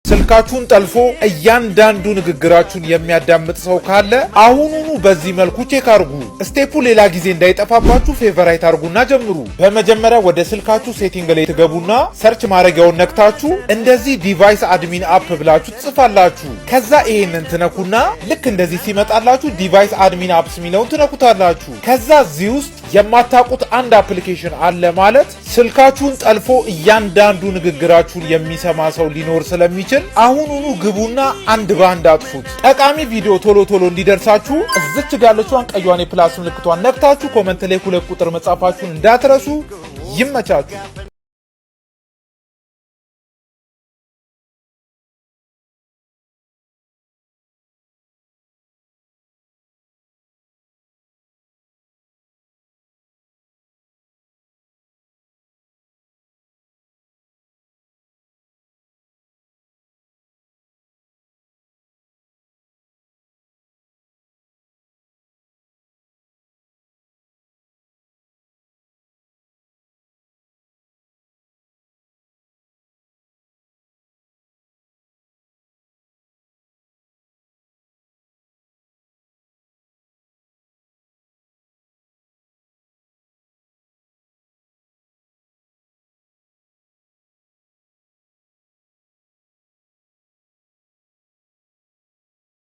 ስልካችሁን ጠልፎ እያንዳንዱ ንግግራችሁን የሚያዳምጥ ሰው ካለ አሁኑኑ በዚህ መልኩ ቼክ አርጉ። ስቴፑ ሌላ ጊዜ እንዳይጠፋባችሁ ፌቨራይት አርጉና ጀምሩ። በመጀመሪያ ወደ ስልካችሁ ሴቲንግ ላይ ትገቡና ሰርች ማድረጊያውን ነክታችሁ እንደዚህ ዲቫይስ አድሚን አፕ ብላችሁ ትጽፋላችሁ። ከዛ ይሄንን ትነኩና ልክ እንደዚህ ሲመጣላችሁ ዲቫይስ አድሚን አፕስ ሚለውን ትነኩታላችሁ። ከዛ እዚህ ውስጥ የማታውቁት አንድ አፕሊኬሽን አለ ማለት ስልካችሁን ጠልፎ እያንዳንዱ ንግግራችሁን የሚሰማ ሰው ሊኖር ስለሚችል አሁኑኑ ግቡና አንድ ባንድ አጥፉት። ጠቃሚ ቪዲዮ ቶሎ ቶሎ እንዲደርሳችሁ እዚች ጋለችዋን ቀዩን የፕላስ ምልክቷን ነክታችሁ ኮሜንት ላይ 2 ቁጥር መጻፋችሁን እንዳትረሱ። ይመቻችሁ።